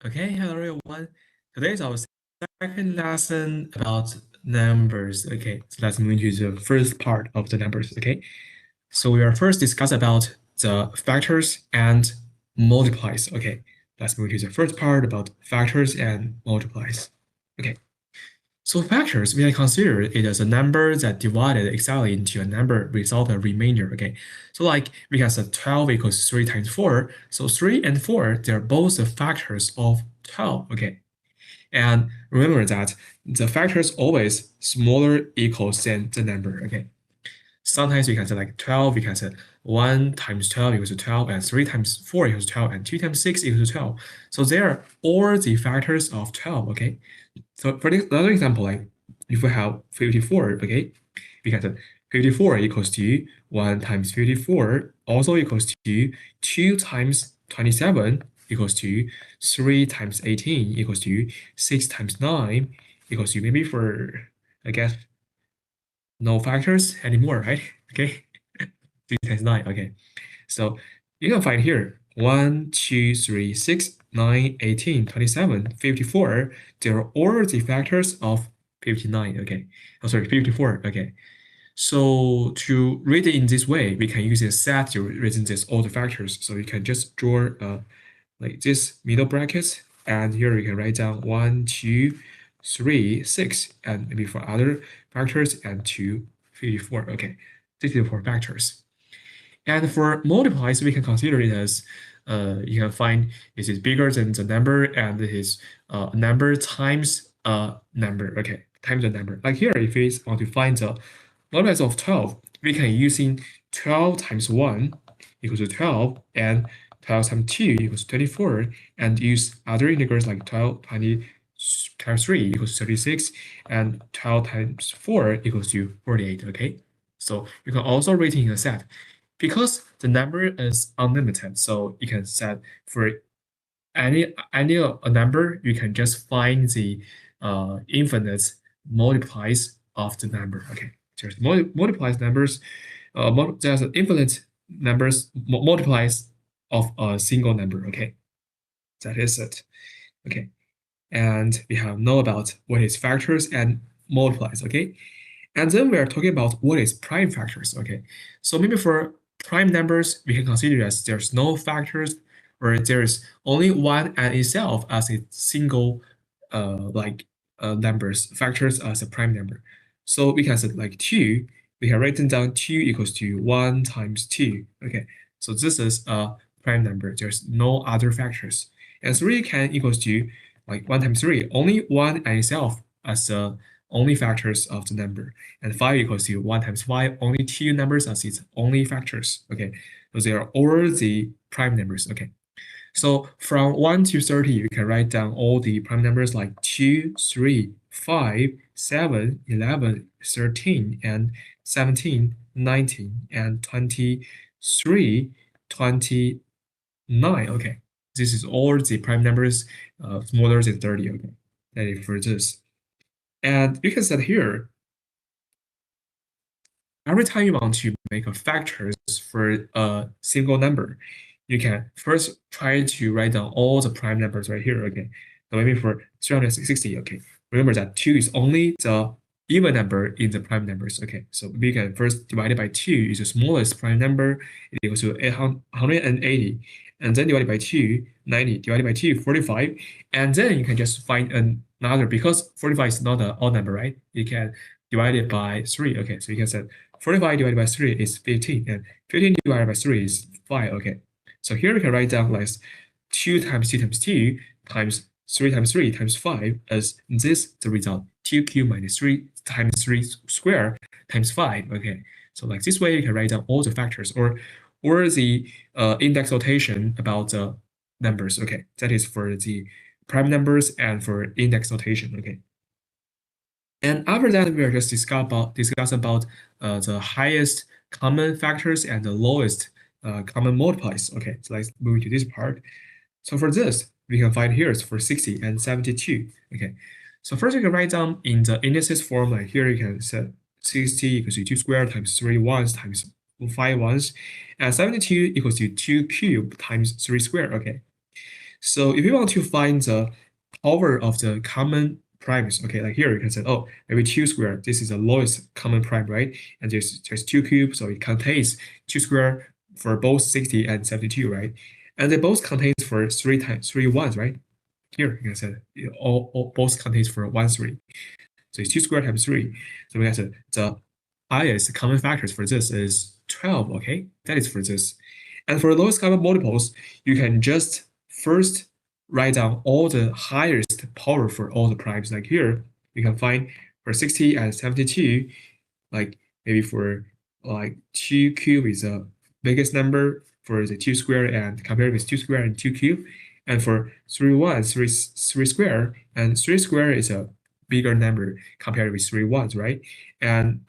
Okay, hello everyone. Today is our second lesson about numbers. Okay, so let's move into the first part of the numbers. Okay, so we will first discuss about the factors and multiplies. Okay, let's move to the first part about factors and multiplies. Okay, so factors, we can consider it as a number that divided exactly into a number without a remainder. Okay, so like we can say 12 equals 3 times 4. So 3 and 4, they're both the factors of 12. Okay, and remember that the factors always smaller equals than the number. Okay, sometimes we can say like 12, we can say 1 times 12 equals to 12, and 3 times 4 equals to 12, and 2 times 6 equals to 12. So they are all the factors of 12. Okay, so for this another example, like if we have 54, okay, we can say 54 equals to 1 times 54 also equals to 2 times 27 equals to 3 times 18 equals to 6 times 9 equals to, maybe for, I guess, no factors anymore, right? Okay, 3 times 9, okay. So you can find here 1, 2, 3, 6, 9, 18, 27, 54. They're all the factors of 59. Okay. Oh, sorry, 54. Okay. So to read it in this way, we can use a set to represent this all the factors. So you can just draw like this middle brackets, and here we can write down 1, 2, 3, 6, and maybe for other factors, and 2, 54. Okay. This is for factors. And for multiplies, we can consider it as you can find this is bigger than the number, and this is number times a number. Okay, times a number. Like here, if we want to find the multiplies of 12, we can using 12 times 1 equals to 12, and 12 times 2 equals 24, and use other integers like 12, 20 times 3 equals 36, and 12 times 4 equals to 48. Okay, so you can also write in a set. Because the number is unlimited, so you can set for any a number, you can just find the infinite multiplies of the number. Okay, there's multiplies numbers, there's infinite numbers multiplies of a single number. Okay, that is it. Okay, and we have know about what is factors and multiplies. Okay, and then we are talking about what is prime factors. Okay, so maybe for prime numbers, we can consider as there's no factors, or there's only one and itself as a single numbers, factors as a prime number. So we can say like 2, we can write down 2 equals to 1 times 2. Okay, so this is a prime number. There's no other factors. And 3 can equals to like 1 times 3, only 1 and itself as the only factors of the number. And 5 equals to 1 times 5, only 2 numbers as its only factors. Okay, so they are all the prime numbers. Okay, so from 1 to 30, you can write down all the prime numbers like 2, 3, 5, 7, 11, 13, and 17, 19, and 23, 29. Okay, this is all the prime numbers smaller than 30. Okay, that is for this. And you can set here, every time you want to make a factors for a single number, you can first try to write down all the prime numbers right here. Okay, so maybe for 360. Okay, remember that 2 is only the even number in the prime numbers. Okay, so we can first divide it by 2 is the smallest prime number. It equals to 180, and then divided by 2, 90, divided by 2, 45, and then you can just find another, because 45 is not an odd number, right? You can divide it by 3. Okay, so you can say 45 divided by 3 is 15, and 15 divided by 3 is 5. Okay, so here we can write down like 2 times 2 times 2 times 3 times 3 times 5 as this the result, 2 cubed minus 3 times 3 square times 5. Okay, so like this way you can write down all the factors, or the index notation about the numbers. Okay, that is for the prime numbers and for index notation. Okay. And after that, we are just discuss about the highest common factors and the lowest common multiplies. Okay, so let's move to this part. So for this, we can find here is for 60 and 72. Okay, so first you can write down in the indices form, like here you can set 60 equals to 2 squared times 3 ones times 5 ones, and 72 equals to 2 cubed times 3 squared. Okay, So if you want to find the power of the common primes, okay, like here you can say, oh, maybe 2 squared, this is the lowest common prime, right? And there's 2 cubes, so it contains 2 squared for both 60 and 72, right? And they both contains for 3 ones, right? Here you can say all both contains for 1, 3. So it's 2 squared times 3. So we can say the highest common factors for this is 12, okay? That is for this. And for lowest common multiples, you can just first write down all the highest power for all the primes. Like here, you can find for 60 and 72, like maybe for like 2 cube is the biggest number for the 2 square and compared with 2 square and 2 cube. And for 3 ones, 3 square, and 3 square is a bigger number compared with 3 ones, right? And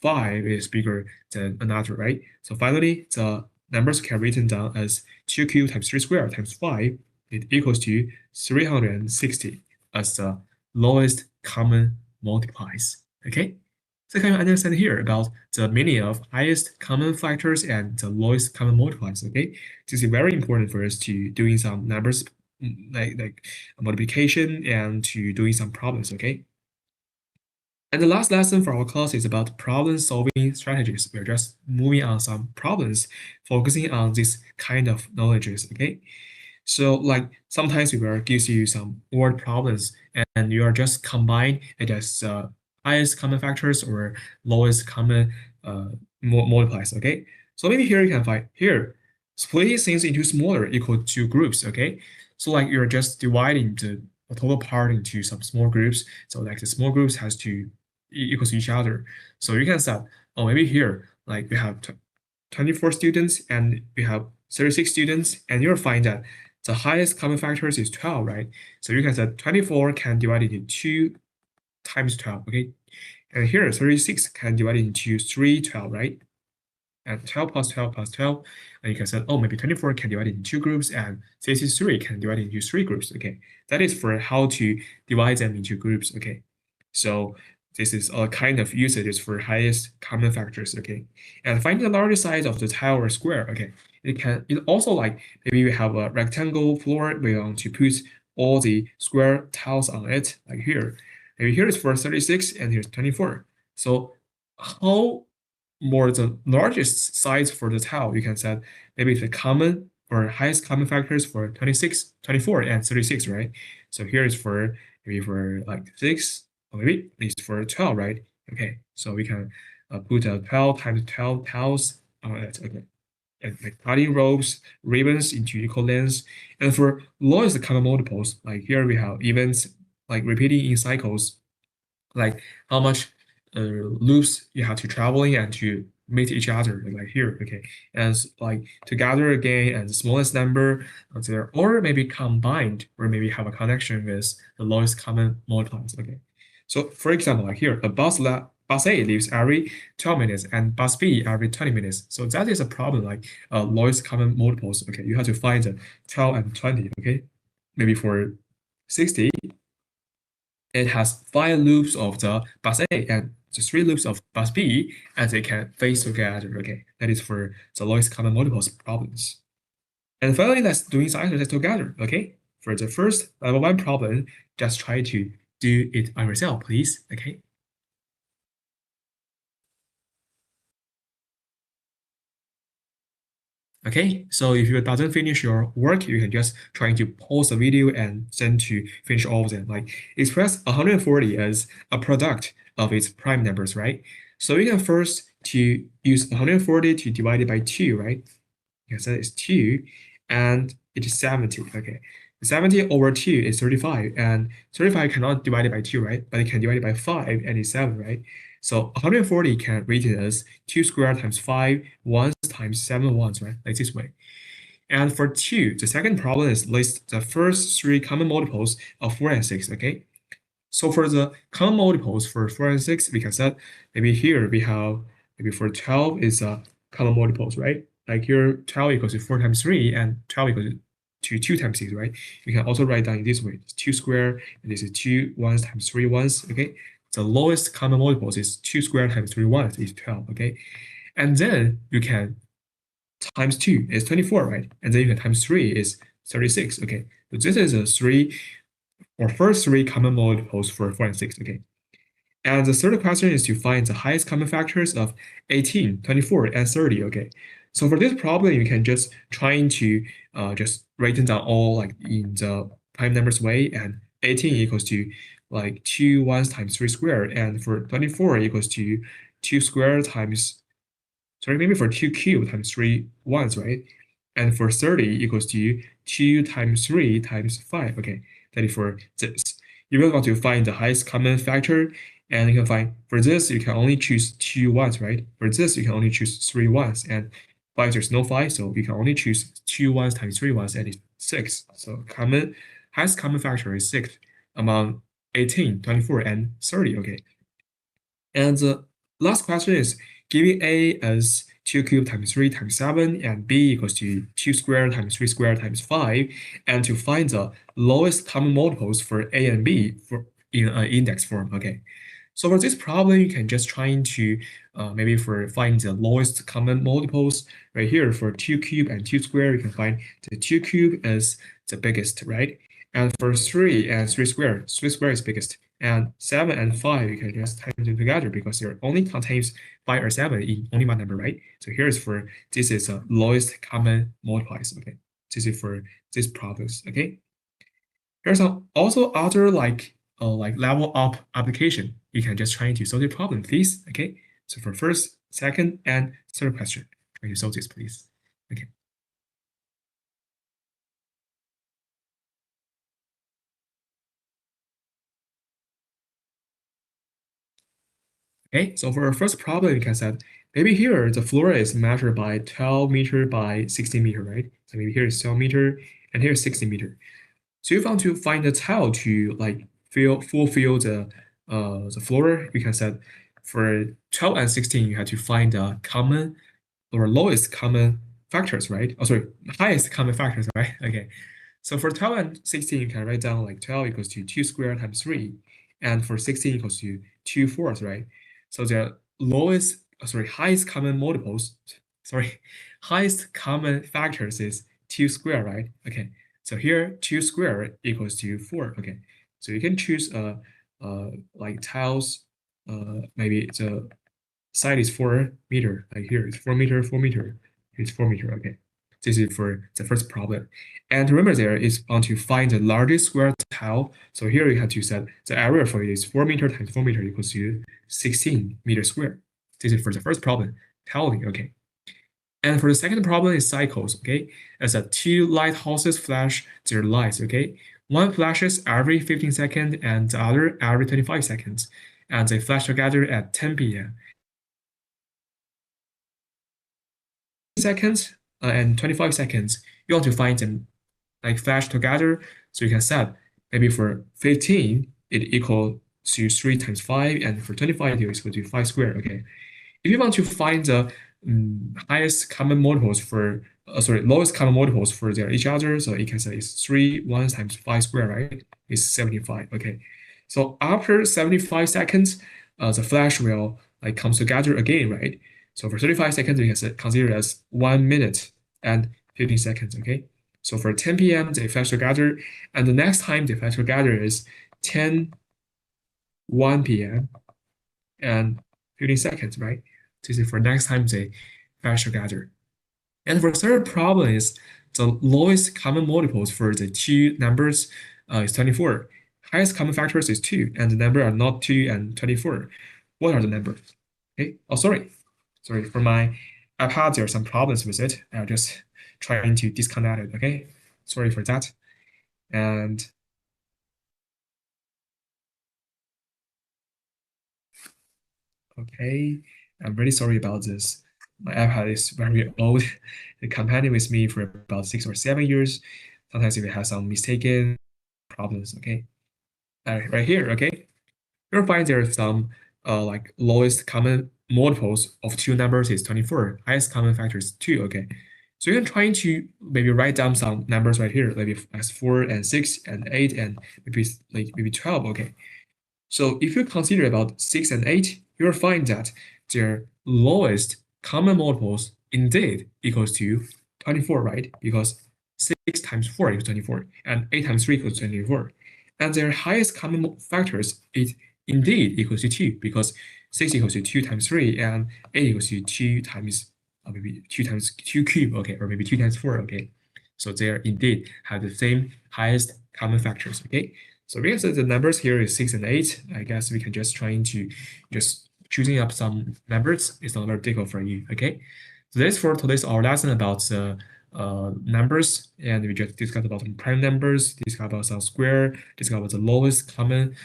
5 is bigger than another, right? So finally, the numbers can be written down as 2 cubed times 3 squared times 5. It equals to 360 as the lowest common multiplies. Okay? So can you understand here about the meaning of highest common factors and the lowest common multipliers? Okay? This is very important for us to doing some numbers like multiplication and to doing some problems, okay? And the last lesson for our class is about problem-solving strategies. We're just moving on some problems, focusing on this kind of knowledges, okay? So like sometimes we will give you some word problems and you are just combine it as highest common factors or lowest common multipliers, okay? So maybe here you can find here, splitting things into smaller equal to groups, okay? So like you're just dividing the total part into some small groups. So like the small groups has to equals each other. So you can say, oh, maybe here, like we have 24 students and we have 36 students, and you'll find that the highest common factors is 12, right? So you can say 24 can divide into 2 times 12, okay? And here 36 can divide into 3 12, right? And 12 plus 12 plus 12, and you can say, oh, maybe 24 can divide into 2 groups, and 63 can divide into 3 groups, okay? That is for how to divide them into groups, okay? So this is a kind of usage for highest common factors, okay? And finding the larger size of the tile or square, okay? It also like maybe we have a rectangle floor, we want to put all the square tiles on it, like here. Maybe here is for 36 and here's 24. So how more the largest size for the tile, you can set maybe the common or highest common factors for 26, 24, and 36, right? So here is for maybe for like 6, or maybe it's for 12, right? Okay, so we can put 12 times 12 tiles on it, okay? And like cutting ropes, ribbons into equal lengths. And for lowest common multiples, like here we have events like repeating in cycles, like how much loops you have to traveling and to meet each other, like here, okay, as like together again and the smallest number there, or maybe combined, or maybe have a connection with the lowest common multipliers, okay. So for example, like here, bus A leaves every 12 minutes and bus B every 20 minutes. So that is a problem, like lowest common multiples, okay. You have to find the 12 and 20, okay. Maybe for 60, it has 5 loops of the bus A and the 3 loops of bus B, and they can face together. Okay, that is for the lowest common multiples problems. And finally, let's do some exercise together. Okay, for the first level 1 problem, just try to do it on yourself, please. Okay. Okay, so if you doesn't finish your work, you can just try to pause the video and then to finish all of them. Like express 140 as a product of its prime numbers, right? So you can first to use 140 to divide it by 2, right? Because that is 2, and it is 70. Okay, 70 over 2 is 35, and 35 cannot divide it by 2, right? But it can divide it by 5, and it's 7, right? So 140 can read it as 2 squared times 5 ones times 7 ones, right? Like this way. And for 2, the second problem is list the first 3 common multiples of 4 and 6, okay? So for the common multiples for 4 and 6, we can set maybe here we have maybe for 12 is common multiples, right? Like here 12 equals to 4 times 3 and 12 equals to 2 times 6, right? We can also write down in this way. It's 2 squared and this is 2 ones times 3 ones, okay? The lowest common multiples is 2 squared times 3 ones is 12, okay? And then you can times 2 is 24, right? And then you can times 3 is 36. Okay, so this is a first three common multiples for 4 and 6. Okay, and the third question is to find the highest common factors of 18, 24, and 30. Okay, so for this problem, you can just trying to just write them down all like in the prime numbers way, and 18 equals to like 2 ones times 3 squared, and for 24 equals to 2 squared times, sorry, maybe for 2 cubed times 3 ones, right? And for 30 equals to 2 times 3 times 5. Okay, that is for this. You really want to find the highest common factor, and you can find for this, you can only choose 2 ones, right? For this, you can only choose 3 ones, and 5, there's no 5, so you can only choose 2 ones times 3 ones, and it's 6. So highest common factor is 6 among 18, 24, and 30. Okay. And the last question is giving A as 2 cubed times 3 times 7, and B equals to 2 squared times 3 squared times 5, and to find the lowest common multiples for A and B in an index form. Okay. So for this problem, you can just trying to maybe find the lowest common multiples right here for 2 cube and 2 square, you can find the 2 cube is the biggest, right? And for 3 and 3 square is biggest. And 7 and 5, you can just type them together because it only contains 5 or 7 in only one number, right? So here's for this is the lowest common multiplies. Okay, this is for this problems. Okay, here's also other like level up application. You can just try to solve the problem, please. Okay, so for first, second, and third question, try to solve this, please. Okay. Okay, so for our first problem, you can say maybe here the floor is measured by 12 meter by 16 meter, right? So maybe here is 12 meter and here is 16 meter. So you want to find the tile to like fulfill the floor. You can say for 12 and 16, you have to find the common or lowest common factors, right? Oh, sorry, highest common factors, right? Okay. So for 12 and 16, you can write down like 12 equals to 2 squared times 3. And for 16 equals to 2 fourths, right? So the highest common multiples, sorry, highest common factors is 2 squared, right? Okay. So here 2 squared equals to 4. Okay. So you can choose like tiles, maybe the side is 4 meter, like here it's 4 meter, 4 meter, it's 4 meter. Okay. This is for the first problem. And remember there is want to find the largest square tile. So here you have to set the area for it is 4 meter times 4 meter equals to 16 meters square. This is for the first problem, tiling. Okay. And for the second problem is cycles. Okay. As a two lighthouses flash their lights. Okay. One flashes every 15 seconds and the other every 25 seconds. And they flash together at 10 p.m. seconds and 25 seconds, you want to find them like flash together. So you can set maybe for 15, it equal to 3 times 5, and for 25, it is equal to 5 squared. Okay. If you want to find the highest common multiples for, lowest common multiples for their each other, so you can say it's 3 1 times 5 squared, right? It's 75. Okay. So after 75 seconds, the flash will like comes together again, right? So for 35 seconds, we can consider it as 1 minute and 15 seconds. Okay. So for 10 p.m., they flash together, and the next time they flash together is 10 1 p.m. and 15 seconds, right? This is for next time they flash together. And for third problem is the lowest common multiples for the two numbers is 24. Highest common factors is 2, and the number are not 2 and 24. What are the numbers? Okay. Oh, sorry. Sorry, for my iPad, there are some problems with it. I'm just trying to disconnect it. Okay. Sorry for that. And okay, I'm really sorry about this. My iPad is very old. It companion with me for about 6 or 7 years. Sometimes it has some mistaken problems. Okay, right here. Okay, you'll find there are some like lowest common multiples of two numbers is 24. Highest common factor is 2. Okay, so you can try to maybe write down some numbers right here, maybe as 4 and 6 and 8 and maybe 12. Okay. So if you consider about 6 and 8, you'll find that their lowest common multiples indeed equals to 24, right? Because 6 times 4 equals 24, and 8 times 3 equals 24. And their highest common factors is indeed equals to 2, because 6 equals to 2 times 3, and 8 equals to 2 times, maybe 2 times 2 cube, okay, or maybe 2 times 4, okay. So they are indeed have the same highest common factors, okay. So because the numbers here is 6 and 8, I guess we can just try to just choosing up some numbers is not very difficult for you, okay. So that's for today's our lesson about the numbers, and we just discussed about some prime numbers, discussed about some square, discussed about the lowest common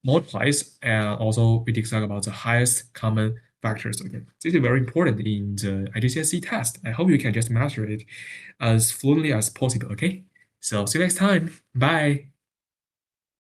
multiplies, and also we discussed about the highest common factors. Okay, this is very important in the IGCSE test. I hope you can just master it as fluently as possible. Okay, so see you next time. Bye.